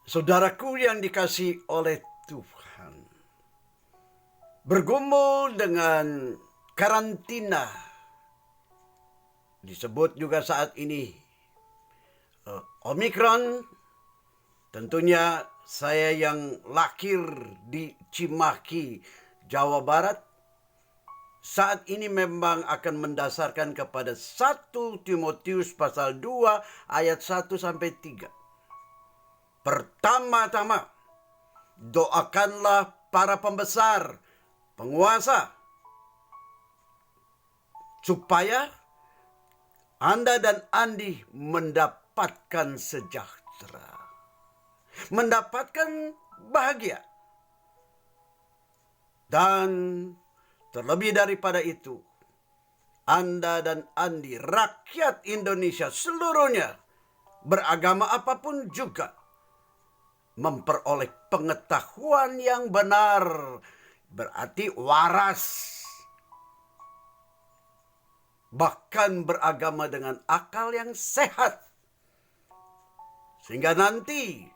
Saudaraku yang dikasihi oleh Tuhan, bergumul dengan karantina, disebut juga saat ini Omikron. Tentunya saya yang lahir di Cimahi, Jawa Barat, saat ini memang akan mendasarkan kepada 1 Timotius pasal 2 ayat 1 sampai 3. Pertama-tama, doakanlah para pembesar, penguasa, supaya Anda dan Andi mendapatkan sejahtera, mendapatkan bahagia. Dan terlebih daripada itu, Anda dan Andi, rakyat Indonesia seluruhnya, beragama apapun juga, memperoleh pengetahuan yang benar, berarti waras, bahkan beragama dengan akal yang sehat, sehingga nanti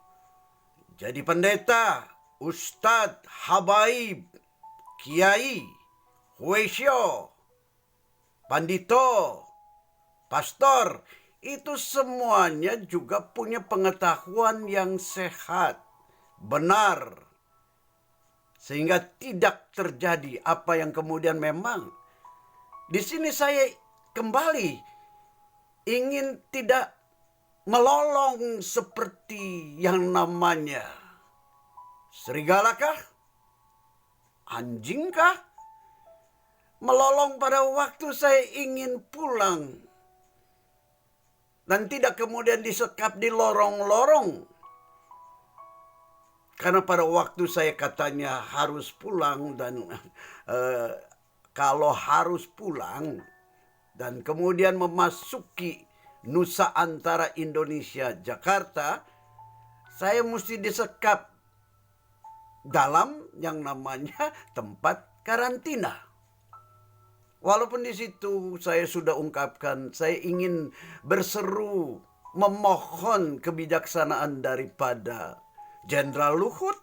jadi pendeta, ustadz, habaib, kiai, huesyo, pandito, pastor, itu semuanya juga punya pengetahuan yang sehat, benar, sehingga tidak terjadi apa yang kemudian memang di sini saya kembali ingin tidak melolong seperti yang namanya serigalakah, anjingkah, melolong pada waktu saya ingin pulang dan tidak kemudian disekap di lorong-lorong. Karena pada waktu saya katanya harus pulang dan kalau harus pulang dan kemudian memasuki Nusa Antara Indonesia, Jakarta, saya mesti disekap dalam yang namanya tempat karantina. Walaupun di situ saya sudah ungkapkan, saya ingin berseru, memohon kebijaksanaan daripada Jenderal Luhut,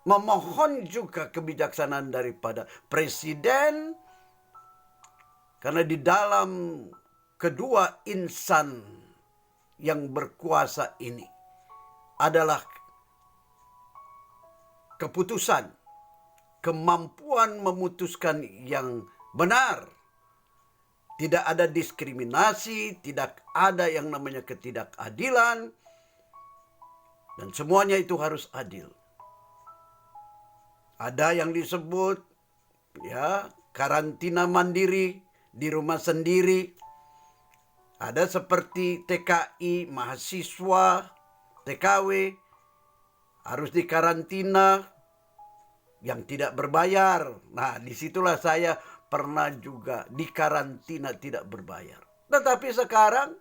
memohon juga kebijaksanaan daripada Presiden, karena di dalam kedua insan yang berkuasa ini adalah keputusan, kemampuan memutuskan yang benar. Tidak ada diskriminasi, tidak ada yang namanya ketidakadilan, dan semuanya itu harus adil. Ada yang disebut karantina mandiri di rumah sendiri. Ada seperti TKI, mahasiswa, TKW harus dikarantina yang tidak berbayar. Nah, disitulah saya pernah juga dikarantina tidak berbayar. Tetapi sekarang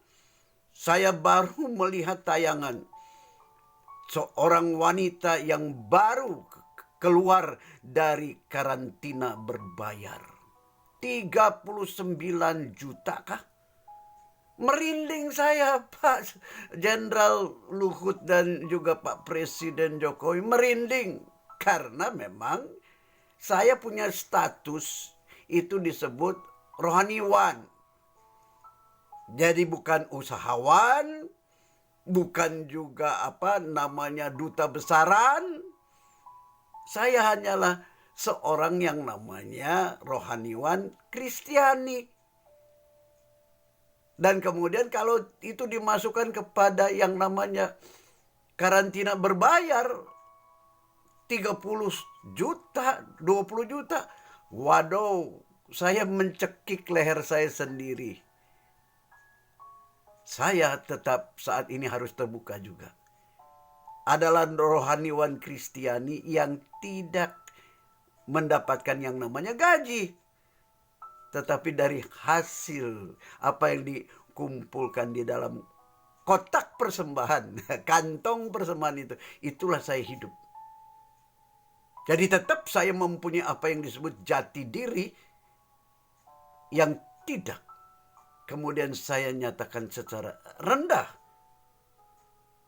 saya baru melihat tayangan seorang wanita yang baru keluar dari karantina berbayar. 39 juta kah? Merinding saya, Pak Jenderal Luhut dan juga Pak Presiden Jokowi, merinding. Karena memang saya punya status itu disebut rohaniwan. Jadi bukan usahawan, bukan juga duta besaran. Saya hanyalah seorang yang namanya rohaniwan Kristiani. Dan kemudian kalau itu dimasukkan kepada yang namanya karantina berbayar, 30 juta, 20 juta. Waduh, saya mencekik leher saya sendiri. Saya tetap saat ini harus terbuka juga. Adalah rohaniwan Kristiani yang tidak mendapatkan yang namanya gaji, tetapi dari hasil apa yang dikumpulkan di dalam kotak persembahan, kantong persembahan itu, itulah saya hidup. Jadi tetap saya mempunyai apa yang disebut jati diri yang tidak kemudian saya nyatakan secara rendah.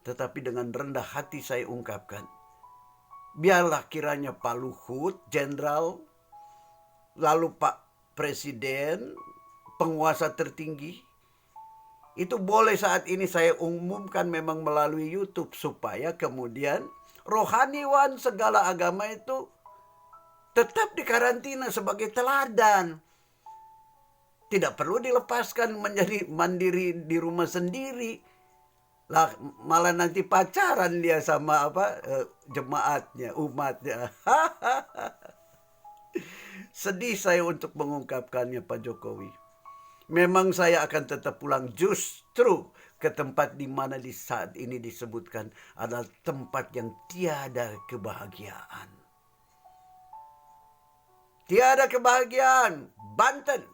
Tetapi dengan rendah hati saya ungkapkan, biarlah kiranya Pak Luhut, Jenderal, lalu Pak Presiden, penguasa tertinggi, itu boleh saat ini saya umumkan memang melalui YouTube, supaya kemudian rohaniwan segala agama itu tetap dikarantina sebagai teladan. Tidak perlu dilepaskan menjadi mandiri di rumah sendiri. Lah, malah nanti pacaran dia sama jemaatnya, umatnya. Sedih saya untuk mengungkapkannya, Pak Jokowi. Memang saya akan tetap pulang justru ke tempat di mana di saat ini disebutkan adalah tempat yang tiada kebahagiaan. Tiada kebahagiaan, Banten.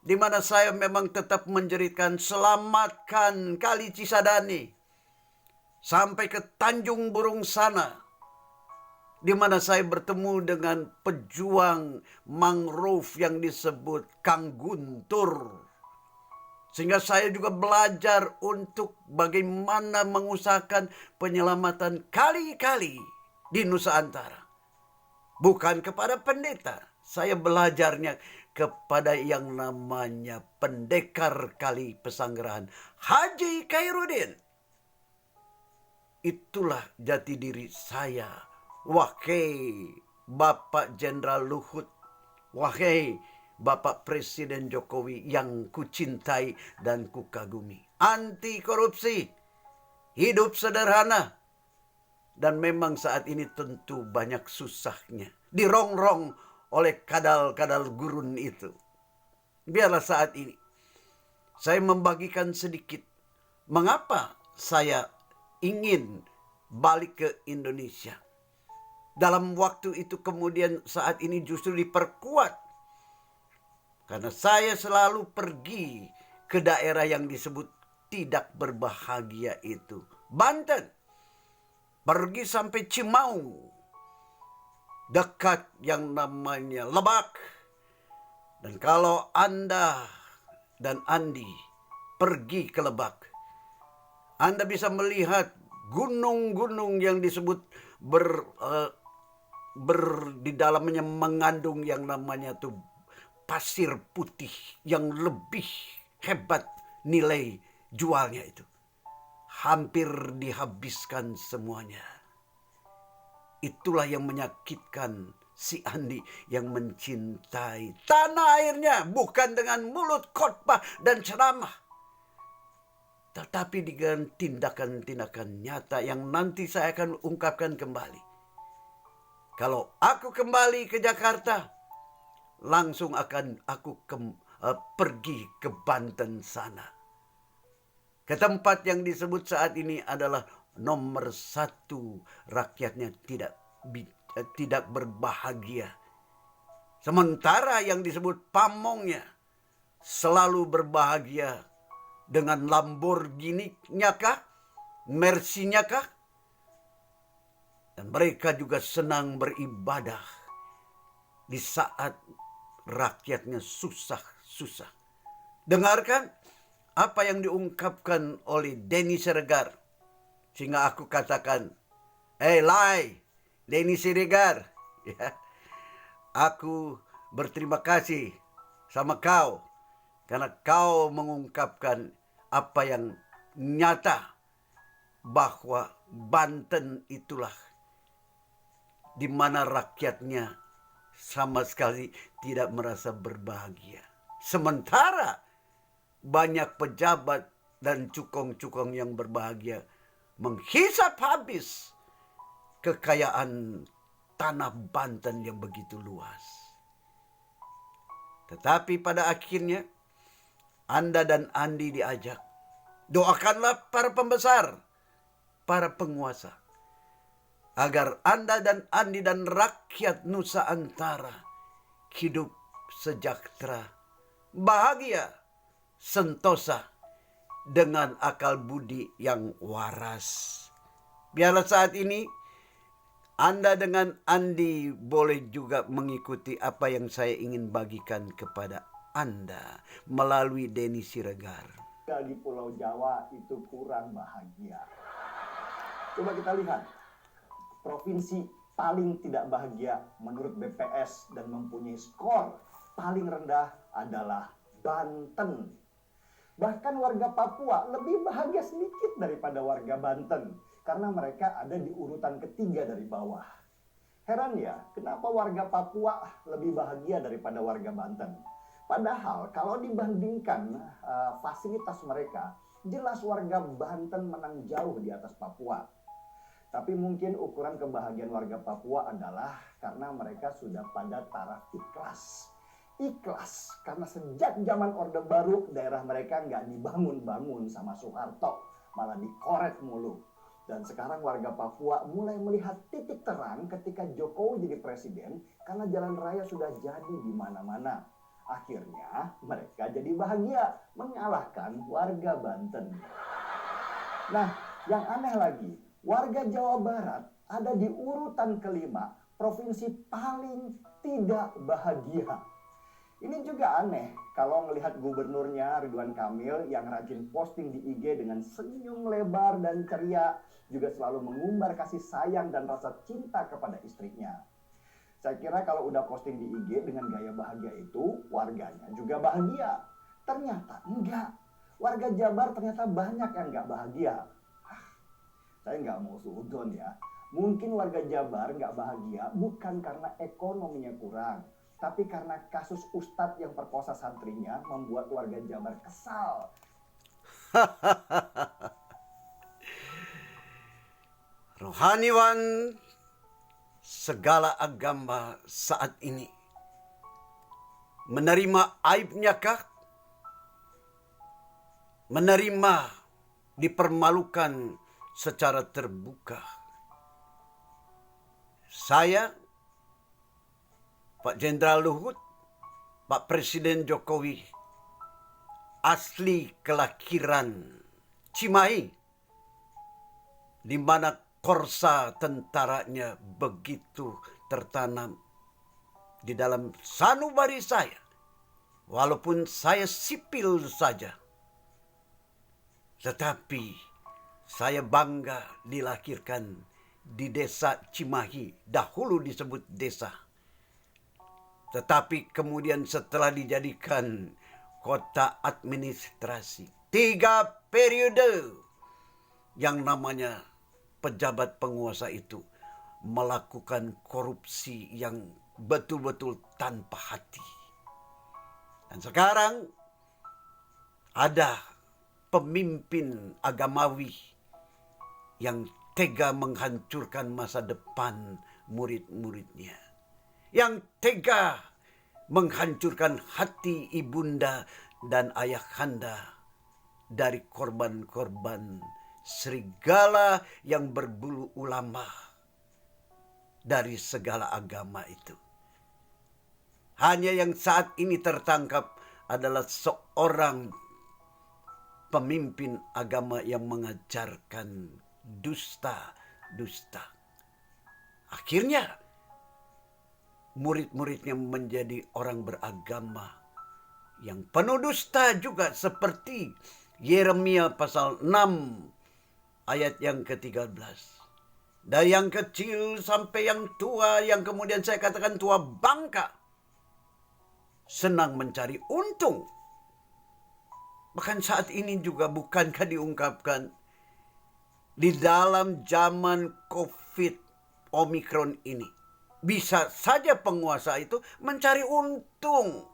Di mana saya memang tetap menjeritkan selamatkan Kali Cisadane sampai ke Tanjung Burung sana, di mana saya bertemu dengan pejuang mangrove yang disebut Kang Guntur. Sehingga saya juga belajar untuk bagaimana mengusahakan penyelamatan kali-kali di Nusantara. Bukan kepada pendeta. Saya belajarnya kepada yang namanya pendekar Kali Pesanggerahan, Haji Khairuddin. Itulah jati diri saya. Wahai Bapak Jenderal Luhut, wahai Bapak Presiden Jokowi yang kucintai dan kukagumi. Anti korupsi, hidup sederhana. Dan memang saat ini tentu banyak susahnya, dirongrong oleh kadal-kadal gurun itu. Biarlah saat ini saya membagikan sedikit mengapa saya ingin balik ke Indonesia. Dalam waktu itu kemudian saat ini justru diperkuat. Karena saya selalu pergi ke daerah yang disebut tidak berbahagia itu. Banten. Pergi sampai Cimau. Dekat yang namanya Lebak. Dan kalau Anda dan Andi pergi ke Lebak, Anda bisa melihat gunung-gunung yang disebut di dalamnya mengandung yang namanya tuh pasir putih yang lebih hebat nilai jualnya itu. Hampir dihabiskan semuanya. Itulah yang menyakitkan si Andi yang mencintai tanah airnya. Bukan dengan mulut khotbah dan ceramah, tetapi dengan tindakan-tindakan nyata yang nanti saya akan ungkapkan kembali. Kalau aku kembali ke Jakarta, langsung akan aku pergi ke Banten sana. Ke tempat yang disebut saat ini adalah nomor 1 rakyatnya tidak berbahagia. Sementara yang disebut pamongnya selalu berbahagia dengan Lamborghini-nya kah? Mercy-nya kah? Dan mereka juga senang beribadah di saat rakyatnya susah-susah. Dengarkan apa yang diungkapkan oleh Denny Siregar. Sehingga aku katakan, Lai, Denny Siregar. Ya, aku berterima kasih sama kau. Karena kau mengungkapkan apa yang nyata. Bahwa Banten itulah di mana rakyatnya sama sekali tidak merasa berbahagia. Sementara banyak pejabat dan cukong-cukong yang berbahagia menghisap habis kekayaan tanah Banten yang begitu luas. Tetapi pada akhirnya Anda dan Andi diajak, doakanlah para pembesar, para penguasa, agar Anda dan Andi dan rakyat Nusantara hidup sejahtera, bahagia, sentosa, dengan akal budi yang waras. Biarlah saat ini Anda dengan Andi boleh juga mengikuti apa yang saya ingin bagikan kepada Anda melalui Denny Siregar. Di Pulau Jawa itu kurang bahagia. Coba kita lihat, provinsi paling tidak bahagia menurut BPS dan mempunyai skor paling rendah adalah Banten. Bahkan warga Papua lebih bahagia sedikit daripada warga Banten karena mereka ada di urutan ketiga dari bawah. Heran ya, kenapa warga Papua lebih bahagia daripada warga Banten? Padahal kalau dibandingkan fasilitas mereka, jelas warga Banten menang jauh di atas Papua. Tapi mungkin ukuran kebahagiaan warga Papua adalah karena mereka sudah pada taraf ikhlas. Ikhlas karena sejak zaman Orde Baru daerah mereka nggak dibangun-bangun sama Soeharto, malah dikorek mulu. Dan sekarang warga Papua mulai melihat titik terang ketika Jokowi jadi presiden karena jalan raya sudah jadi di mana-mana. Akhirnya mereka jadi bahagia mengalahkan warga Banten. Nah, yang aneh lagi, warga Jawa Barat ada di urutan kelima, provinsi paling tidak bahagia. Ini juga aneh kalau melihat gubernurnya Ridwan Kamil yang rajin posting di IG dengan senyum lebar dan ceria, juga selalu mengumbar kasih sayang dan rasa cinta kepada istrinya. Saya kira kalau udah posting di IG dengan gaya bahagia itu, warganya juga bahagia. Ternyata enggak. Warga Jabar ternyata banyak yang enggak bahagia. Saya nggak mau suudon ya. Mungkin warga Jabar nggak bahagia bukan karena ekonominya kurang, tapi karena kasus ustadz yang perkosa santrinya membuat warga Jabar kesal. Rohaniwan segala agama saat ini menerima aibnya kah? Menerima dipermalukan secara terbuka. Saya, Pak Jenderal Luhut, Pak Presiden Jokowi, asli kelahiran Cimahi, di mana korsa tentaranya begitu tertanam di dalam sanubari saya. Walaupun saya sipil saja, tetapi saya bangga dilahirkan di desa Cimahi, dahulu disebut desa. Tetapi kemudian setelah dijadikan kota administrasi, 3 periode yang namanya pejabat penguasa itu melakukan korupsi yang betul-betul tanpa hati. Dan sekarang ada pemimpin agamawi yang tega menghancurkan masa depan murid-muridnya, yang tega menghancurkan hati ibunda dan ayahanda dari korban-korban serigala yang berbulu ulama dari segala agama itu. Hanya yang saat ini tertangkap adalah seorang pemimpin agama yang mengajarkan dusta-dusta. Akhirnya murid-muridnya menjadi orang beragama yang penuh dusta juga, seperti Yeremia pasal 6 ayat yang ke-13. Dari yang kecil sampai yang tua, yang kemudian saya katakan tua bangka, senang mencari untung. Bahkan saat ini juga bukankah diungkapkan di dalam zaman COVID Omikron ini, bisa saja penguasa itu mencari untung.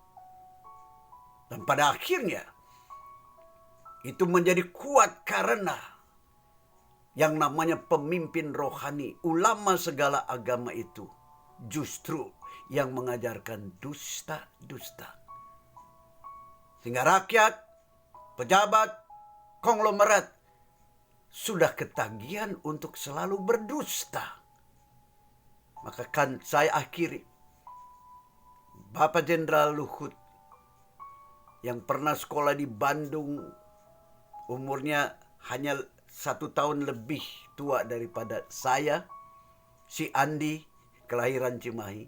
Dan pada akhirnya itu menjadi kuat karena yang namanya pemimpin rohani, ulama segala agama itu justru yang mengajarkan dusta-dusta. Sehingga rakyat, pejabat, konglomerat sudah ketagihan untuk selalu berdusta. Maka kan saya akhiri, Bapak Jenderal Luhut yang pernah sekolah di Bandung, umurnya hanya 1 tahun lebih tua daripada saya, si Andi, kelahiran Cimahi,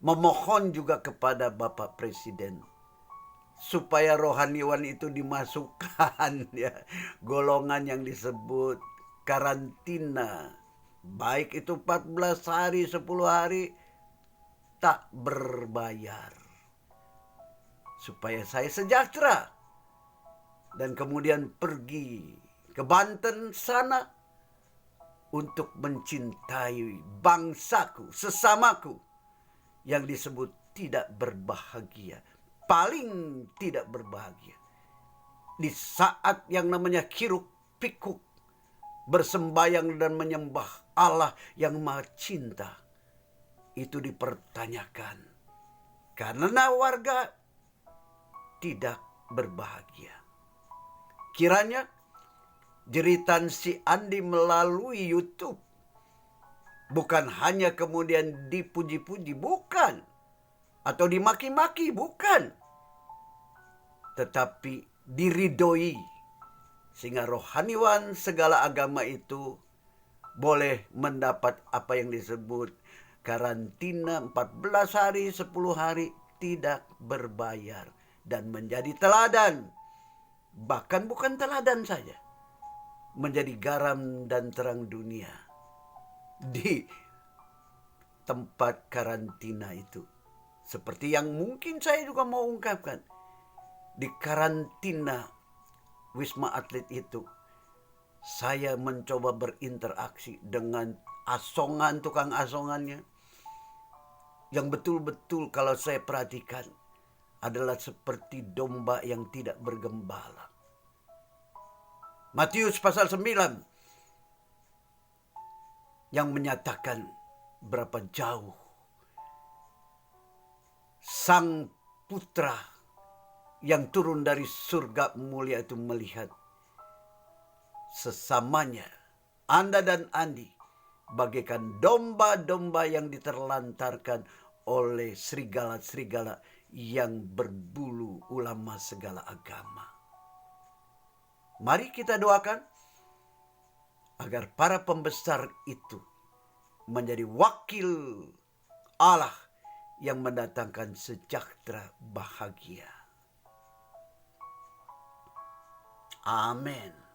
memohon juga kepada Bapak Presiden supaya rohaniwan itu dimasukkan ya, golongan yang disebut karantina, baik itu 14 hari, 10 hari, tak berbayar. Supaya saya sejahtera. Dan kemudian pergi ke Banten sana untuk mencintai bangsaku, sesamaku yang disebut tidak berbahagia. Paling tidak berbahagia. Di saat yang namanya hiruk pikuk, bersembayang dan menyembah Allah yang Maha Cinta, itu dipertanyakan karena warga tidak berbahagia. Kiranya jeritan si Andi melalui YouTube bukan hanya kemudian dipuji-puji, bukan, atau dimaki-maki, bukan, tetapi diridoi, sehingga rohaniwan segala agama itu boleh mendapat apa yang disebut karantina 14 hari, 10 hari tidak berbayar dan menjadi teladan. Bahkan bukan teladan saja, menjadi garam dan terang dunia di tempat karantina itu. Seperti yang mungkin saya juga mau ungkapkan, di karantina Wisma Atlet itu, saya mencoba berinteraksi dengan asongan, tukang asongannya, yang betul-betul kalau saya perhatikan adalah seperti domba yang tidak bergembala. Matius pasal 9 yang menyatakan berapa jauh sang putra yang turun dari surga mulia itu melihat sesamanya, Anda dan Andi, bagaikan domba-domba yang diterlantarkan oleh serigala-serigala yang berbulu ulama segala agama. Mari kita doakan agar para pembesar itu menjadi wakil Allah yang mendatangkan sejahtera bahagia. Amin.